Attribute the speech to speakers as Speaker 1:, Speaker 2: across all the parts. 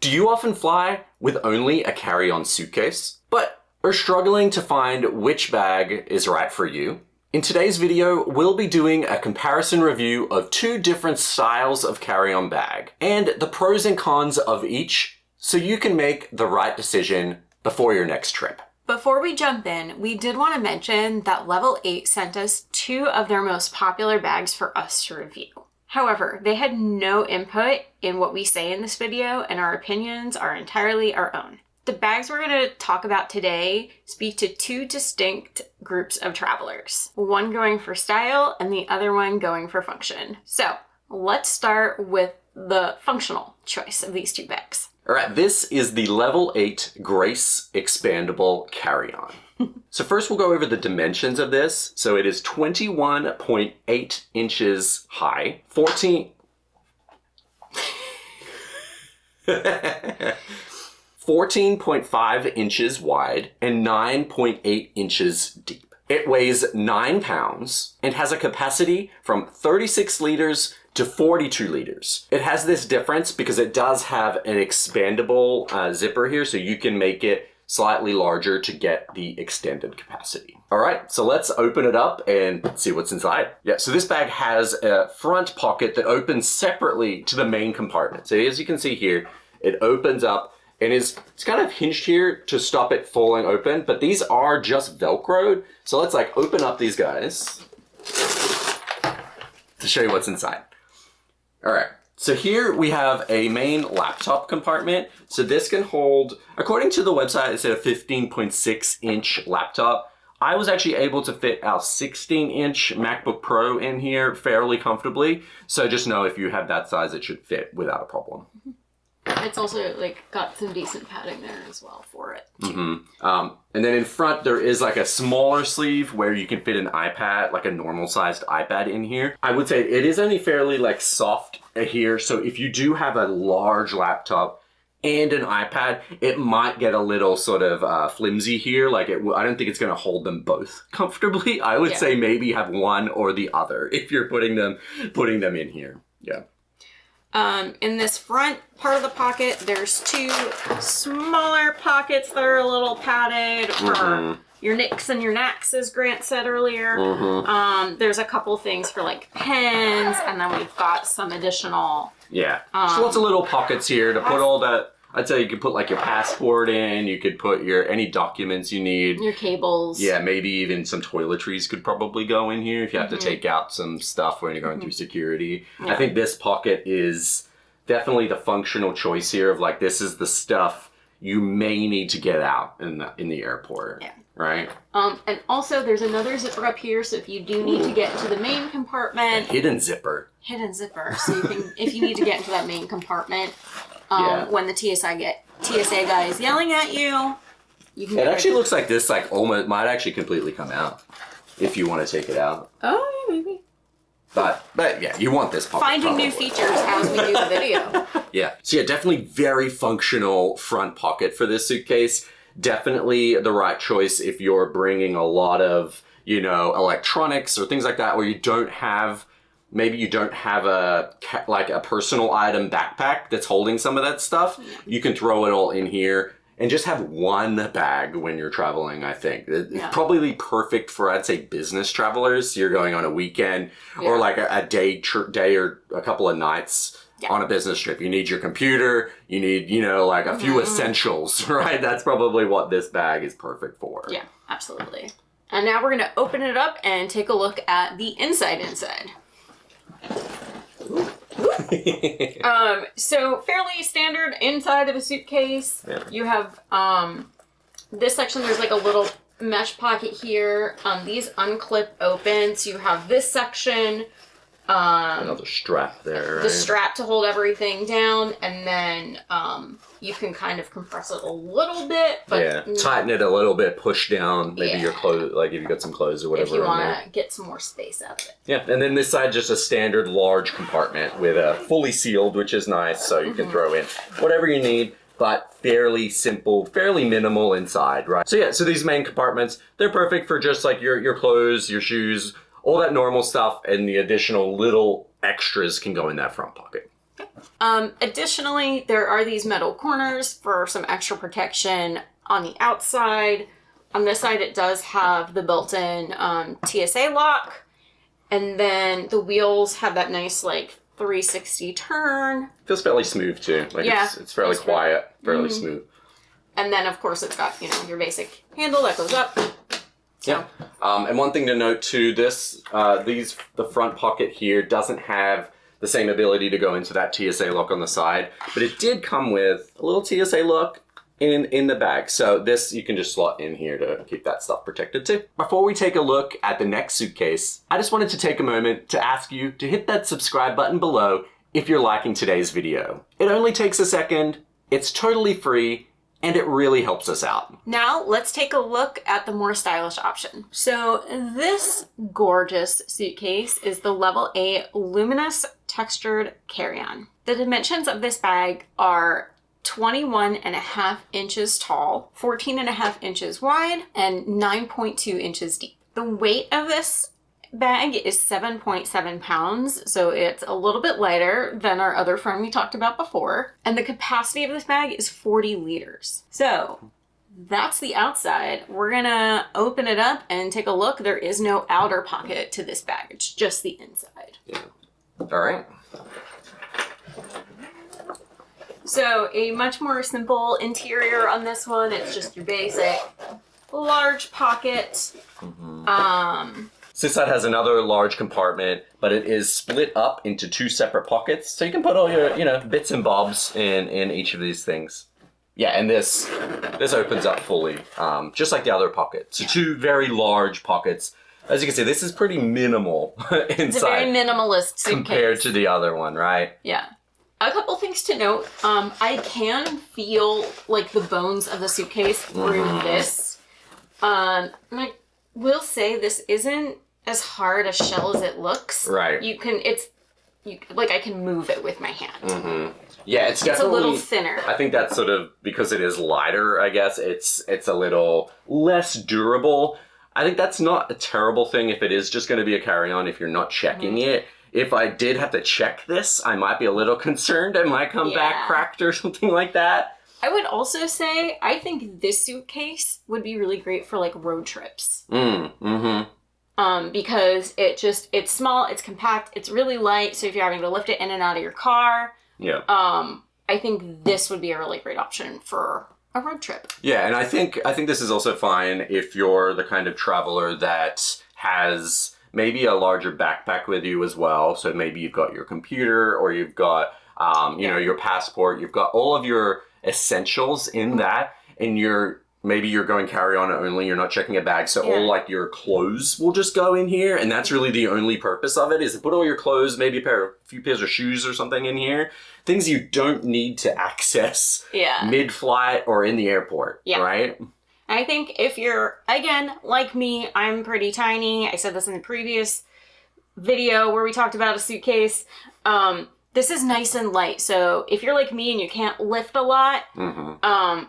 Speaker 1: Do you often fly with only a carry-on suitcase, but are struggling to find which bag is right for you? In today's video, we'll be doing a comparison review of two different styles of carry-on bag and the pros and cons of each so you can make the right decision before your next trip.
Speaker 2: Before we jump in, we did want to mention that Level8 sent us two of their most popular bags for us to review. However, they had no input in what we say in this video, and our opinions are entirely our own. The bags we're going to talk about today speak to two distinct groups of travelers, one going for style and the other one going for function. So let's start with the functional choice of these two bags.
Speaker 1: All right, this is the Level8 Grace Expandable Carry-On. So first we'll go over the dimensions of this. So it is 21.8 inches high, 14.5 inches wide, and 9.8 inches deep. It weighs 9 pounds and has a capacity from 36 liters to 42 liters. It has this difference because it does have an expandable zipper here, so you can make it slightly larger to get the extended capacity. All right, so let's open it up and see what's inside. Yeah, so this bag has a front pocket that opens separately to the main compartment. So as you can see here, it opens up and it's kind of hinged here to stop it falling open, but these are just Velcroed. So let's like open up these guys to show you what's inside. All right, so here we have a main laptop compartment. So this can hold, according to the website, it's a 15.6 inch laptop. I was actually able to fit our 16-inch MacBook Pro in here fairly comfortably. So just know if you have that size, it should fit without a problem.
Speaker 2: It's also like got some decent padding there as well for it.
Speaker 1: And then in front, there is like a smaller sleeve where you can fit an iPad, like a normal sized iPad in here. I would say it is only fairly like soft here. So if you do have a large laptop and an iPad, it might get a little sort of flimsy here. Like I don't think it's going to hold them both comfortably. I would say maybe have one or the other if you're putting them in here. Yeah.
Speaker 2: In this front part of the pocket, there's two smaller pockets that are a little padded for your nicks and your knacks, as Grant said earlier. There's a couple things for like pens, and then we've got some additional...
Speaker 1: Yeah, so lots of little pockets here to put all that. I'd say you could put like your passport in, you could put any documents you need.
Speaker 2: Your cables.
Speaker 1: Yeah, maybe even some toiletries could probably go in here if you have to take out some stuff when you're going through security. Yeah. I think this pocket is definitely the functional choice here of like, this is the stuff you may need to get out in the airport. Yeah. Right?
Speaker 2: And also there's another zipper up here, so if you do need to get to the main compartment.
Speaker 1: A hidden zipper.
Speaker 2: So you can, if you need to get into that main compartment, when the TSA guy is yelling at you, you can.
Speaker 1: It actually looks like this like almost might actually completely come out if you want to take it out.
Speaker 2: Oh, yeah, maybe.
Speaker 1: But yeah, you want this pocket.
Speaker 2: Finding new features as we do the video.
Speaker 1: Yeah. So yeah, definitely very functional front pocket for this suitcase. Definitely the right choice if you're bringing a lot of, electronics or things like that where maybe you don't have a personal item backpack that's holding some of that stuff. You can throw it all in here and just have one bag when you're traveling, I think. It's probably perfect for, I'd say, business travelers. You're going on a weekend or like a day or a couple of nights on a business trip. You need your computer, you need, like a few essentials, right? That's probably what this bag is perfect for.
Speaker 2: Yeah, absolutely. And now we're going to open it up and take a look at the inside. So fairly standard inside of a suitcase. Yeah. You have this section, there's like a little mesh pocket here. These unclip open, so you have this section.
Speaker 1: Another strap there, right?
Speaker 2: The strap to hold everything down, and then you can kind of compress it a little bit, but
Speaker 1: tighten it a little bit, push down maybe your clothes, like if you got some clothes or whatever.
Speaker 2: If you want to get some more space out of it.
Speaker 1: Yeah, and then this side just a standard large compartment with a fully sealed, which is nice, so you can throw in whatever you need. But fairly simple, fairly minimal inside, right? So yeah, so these main compartments, they're perfect for just like your clothes, your shoes, all that normal stuff, and the additional little extras can go in that front pocket.
Speaker 2: Additionally, there are these metal corners for some extra protection on the outside. On this side, it does have the built-in TSA lock. And then the wheels have that nice, like, 360 turn.
Speaker 1: Feels fairly smooth, too. Like,
Speaker 2: yeah,
Speaker 1: it's fairly quiet, fairly smooth.
Speaker 2: And then, of course, it's got, you know, your basic handle that goes up. So.
Speaker 1: Yeah. And one thing to note, too, the front pocket here doesn't have the same ability to go into that TSA lock on the side, but it did come with a little TSA lock in the bag. So this you can just slot in here to keep that stuff protected too. Before we take a look at the next suitcase, I just wanted to take a moment to ask you to hit that subscribe button below if you're liking today's video. It only takes a second, it's totally free, and it really helps us out.
Speaker 2: Now let's take a look at the more stylish option. So this gorgeous suitcase is the Level 8 Luminous textured carry-on. The dimensions of this bag are 21.5 inches tall, 14.5 inches wide, and 9.2 inches deep. The weight of this bag is 7.7 pounds, so it's a little bit lighter than our other friend we talked about before. And the capacity of this bag is 40 liters. So that's the outside. We're gonna open it up and take a look. There is no outer pocket to this bag. It's just the inside.
Speaker 1: Yeah. All right.
Speaker 2: So a much more simple interior on this one. It's just your basic large pocket.
Speaker 1: This side has another large compartment, but it is split up into two separate pockets. So you can put all your, you know, bits and bobs in each of these things. Yeah, and this opens up fully, just like the other pocket. So two very large pockets. As you can see, this is pretty minimal inside.
Speaker 2: It's a very minimalist suitcase.
Speaker 1: Compared to the other one, right?
Speaker 2: Yeah. A couple things to note. I can feel like the bones of the suitcase through this. And I will say this isn't as hard a shell as it looks.
Speaker 1: Right.
Speaker 2: I can move it with my hand.
Speaker 1: Yeah, it's definitely
Speaker 2: a little thinner.
Speaker 1: I think that's sort of because it is lighter, I guess. It's a little less durable. I think that's not a terrible thing if it is just going to be a carry-on if you're not checking it. If I did have to check this, I might be a little concerned. It might come back cracked or something like that.
Speaker 2: I would also say, I think this suitcase would be really great for, like, road trips. Because it's small, it's compact, it's really light, so if you're having to lift it in and out of your car, I think this would be a really great option for a road trip.
Speaker 1: Yeah, and I think this is also fine if you're the kind of traveler that has maybe a larger backpack with you as well. So maybe you've got your computer or you've got, you know, your passport. You've got all of your essentials in that, and maybe you're going carry-on only. You're not checking a bag, so all like your clothes will just go in here, and that's really the only purpose of it is to put all your clothes, maybe a few pairs of shoes or something in here. Things you don't need to access mid-flight or in the airport, right?
Speaker 2: I think if you're, again, like me, I'm pretty tiny. I said this in the previous video where we talked about a suitcase. This is nice and light. So if you're like me and you can't lift a lot,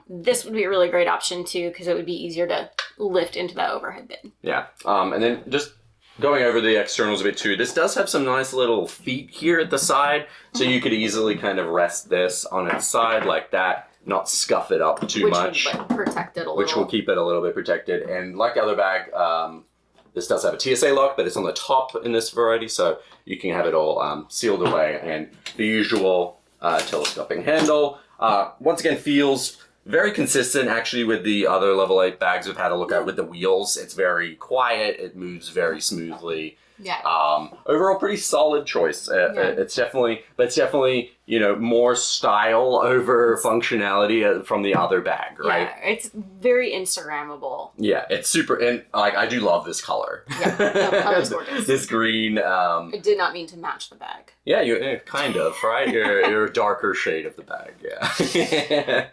Speaker 2: this would be a really great option too, because it would be easier to lift into the overhead bin. Yeah.
Speaker 1: And then just going over the externals a bit too, this does have some nice little feet here at the side. So you could easily kind of rest this on its side like that. Not scuff it up too much.
Speaker 2: Which would protect it a little.
Speaker 1: Which will keep it a little bit protected. And like the other bag, this does have a TSA lock, but it's on the top in this variety, so you can have it all sealed away. And the usual telescoping handle. Once again, feels very consistent actually with the other Level 8 bags we've had a look at with the wheels. It's very quiet. It moves very smoothly.
Speaker 2: Yeah.
Speaker 1: Overall, pretty solid choice. It's definitely, you know, more style over functionality from the other bag, right?
Speaker 2: Yeah, it's very Instagrammable.
Speaker 1: Yeah, it's super, and like I do love this color.
Speaker 2: Yeah, that color's gorgeous.
Speaker 1: This green.
Speaker 2: I did not mean to match the bag.
Speaker 1: Yeah, you're kind of right. You're a darker shade of the bag. Yeah.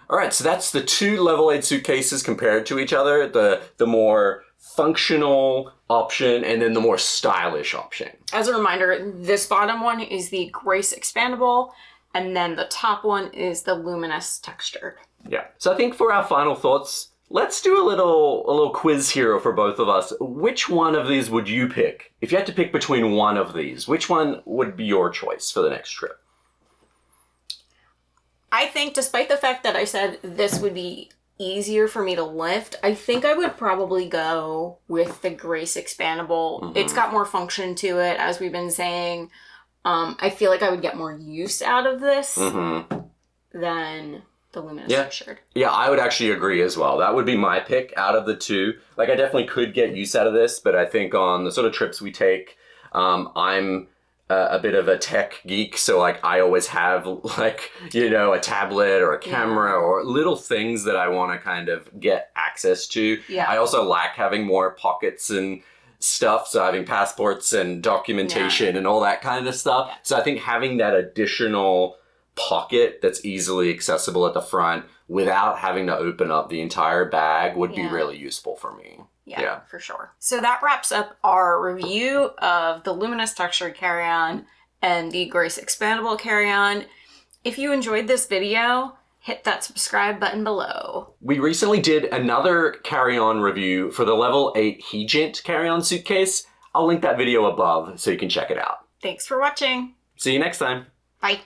Speaker 1: All right, so that's the two Level 8 suitcases compared to each other. The more functional option and then the more stylish option.
Speaker 2: As a reminder, this bottom one is the Grace Expandable, and then the top one is the Luminous Textured.
Speaker 1: Yeah. So I think for our final thoughts, let's do a little quiz here for both of us. Which one of these would you pick? If you had to pick between one of these, which one would be your choice for the next trip?
Speaker 2: I think despite the fact that I said this would be easier for me to lift, I think I would probably go with the Grace Expandable.
Speaker 1: Mm-hmm.
Speaker 2: It's got more function to it, as we've been saying. I feel like I would get more use out of this than the Luminous T-shirt. Yeah,
Speaker 1: I would actually agree as well. That would be my pick out of the two. Like, I definitely could get use out of this, but I think on the sort of trips we take, I'm a bit of a tech geek, so like I always have like, you know, a tablet or a camera or little things that I want to kind of get access to.
Speaker 2: Yeah.
Speaker 1: I also like having more pockets and stuff, so having passports and documentation and all that kind of stuff. So I think having that additional pocket that's easily accessible at the front without having to open up the entire bag would be really useful for me.
Speaker 2: Yeah, for sure. So that wraps up our review of the Luminous textured carry-on and the Grace Expandable carry-on. If you enjoyed this video, hit that subscribe button below.
Speaker 1: We recently did another carry-on review for the Level 8 Hegent carry-on suitcase. I'll link that video above so you can check it out.
Speaker 2: Thanks for watching.
Speaker 1: See you next time.
Speaker 2: Bye.